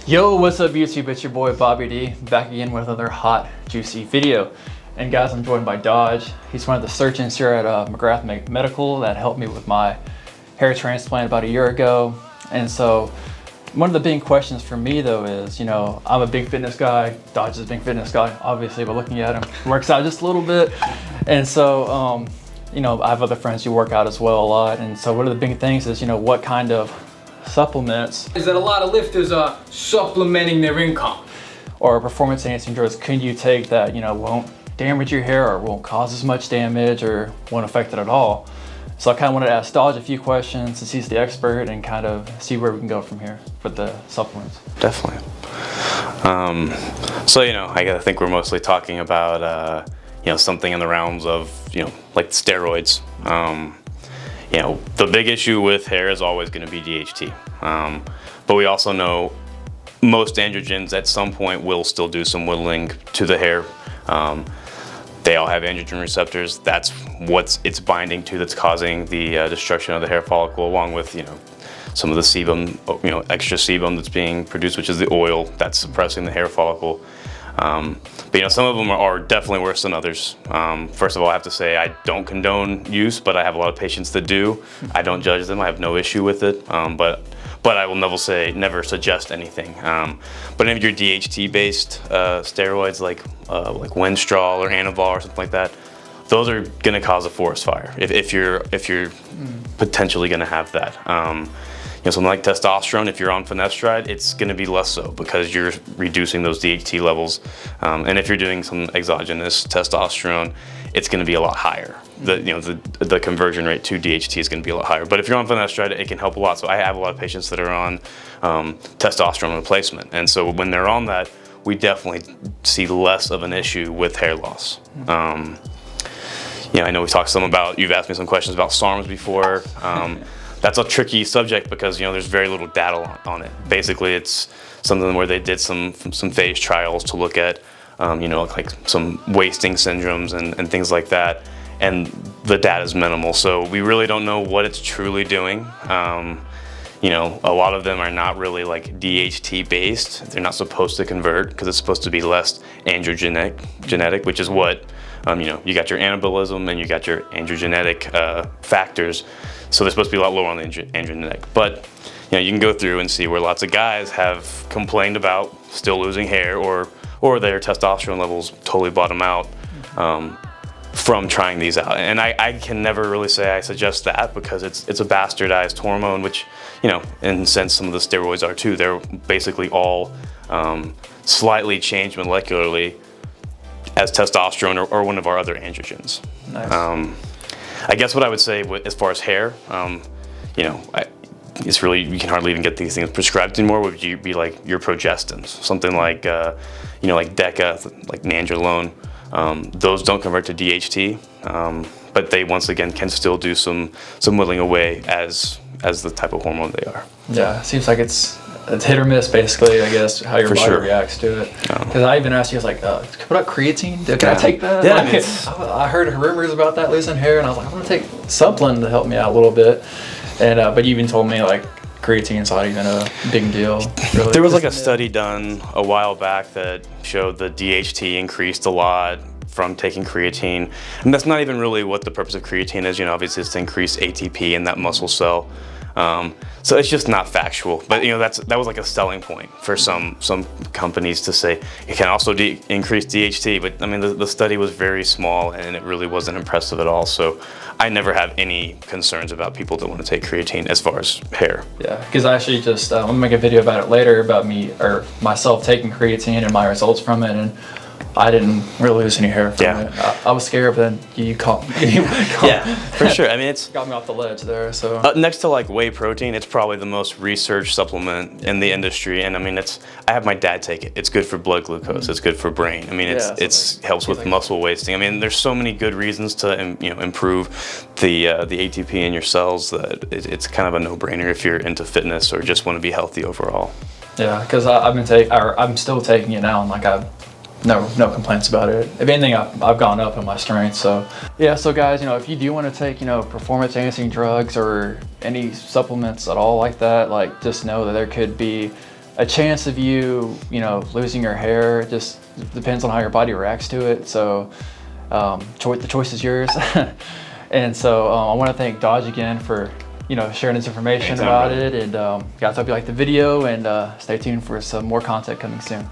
Yo, what's up YouTube? It's your boy Bobby D, back again with another hot, juicy video. And guys, I'm joined by Dodge. He's one of the surgeons here at McGrath Medical that helped me with my hair transplant about a year ago. And so one of the big questions for me though is, I'm a big fitness guy, Dodge is a big fitness guy, obviously, but looking at him, works out just a little bit. And so, I have other friends who work out as well a lot. And so one of the big things is, what kind of supplements is that a lot of lifters are supplementing their income or performance enhancing drugs can you take that won't damage your hair or won't cause as much damage or won't affect it at all. So I kind of wanted to ask Dodge a few questions since he's the expert and kind of see where we can go from here with the supplements. Definitely. I think we're mostly talking about something in the realms of like steroids. The big issue with hair is always going to be DHT. But we also know most androgens at some point will still do some whittling to the hair. They all have androgen receptors. That's what it's binding to that's causing the destruction of the hair follicle, along with some of the sebum, extra sebum that's being produced, which is the oil that's suppressing the hair follicle. But some of them are definitely worse than others. First of all, I have to say I don't condone use, but I have a lot of patients that do. I don't judge them. I have no issue with it. But I will never suggest anything. But any of your DHT-based steroids like Winstrol or Anabol or something like that, those are going to cause a forest fire if you're potentially going to have that. Something like testosterone, if you're on finasteride, it's going to be less so because you're reducing those DHT levels. And if you're doing some exogenous testosterone, it's going to be a lot higher. The conversion rate to DHT is going to be a lot higher. But if you're on finasteride, it can help a lot. So I have a lot of patients that are on testosterone replacement. And so when they're on that, we definitely see less of an issue with hair loss. I know we've talked some about, you've asked me some questions about SARMs before. That's a tricky subject because there's very little data on it. Basically, it's something where they did some phase trials to look at like some wasting syndromes and things like that, and the data is minimal. So we really don't know what it's truly doing. A lot of them are not really like DHT based. They're not supposed to convert because it's supposed to be less androgenic, which is what you got your anabolism and you got your androgenetic factors. So they're supposed to be a lot lower on the androgenic. But you can go through and see where lots of guys have complained about still losing hair or their testosterone levels totally bottom out from trying these out. And I can never really say I suggest that because it's a bastardized hormone, which in a sense some of the steroids are too. They're basically all slightly changed molecularly as testosterone or one of our other androgens. Nice. I guess what I would say as far as hair, it's really, you can hardly even get these things prescribed anymore. Would you be like your progestins, something like, like Deca, like Nandrolone. Those don't convert to DHT, but they once again can still do some whittling away as the type of hormone they are. Yeah, it seems like it's hit or miss basically, I guess, how your body reacts to it. Because I even asked you, I was like, what about creatine? Can I take that? Yeah, I heard rumors about that losing hair, and I was like, I want to take something to help me out a little bit. And but you even told me like creatine's not even a big deal. Really. There was like a study done a while back that showed the DHT increased a lot from taking creatine, and that's not even really what the purpose of creatine is. Obviously it's to increase ATP in that muscle cell. So it's just not factual, but that was like a selling point for some companies to say it can also increase DHT, but I mean the study was very small and it really wasn't impressive at all. So I never have any concerns about people that want to take creatine as far as hair. Yeah, because I actually just I'm gonna make a video about it later about myself taking creatine and my results from it, and I didn't really lose any hair from it. I was scared, but then you caught me. Yeah, for sure. I mean, it's got me off the ledge there. So next to like whey protein, it's probably the most researched supplement in the industry. And I mean, I have my dad take it. It's good for blood glucose. It's good for brain. I mean, it helps with muscle wasting. I mean, there's so many good reasons to improve the ATP in your cells that it's kind of a no-brainer if you're into fitness or just want to be healthy overall. Yeah, because I'm still taking it now, and like no complaints about it. If anything, I've gone up in my strength. So yeah, so guys, if you do want to take performance enhancing drugs or any supplements at all like that, like just know that there could be a chance of you, losing your hair. It just depends on how your body reacts to it. So the choice is yours. And so I want to thank Dodge again for, sharing this information about it. And guys, hope you like the video, and stay tuned for some more content coming soon.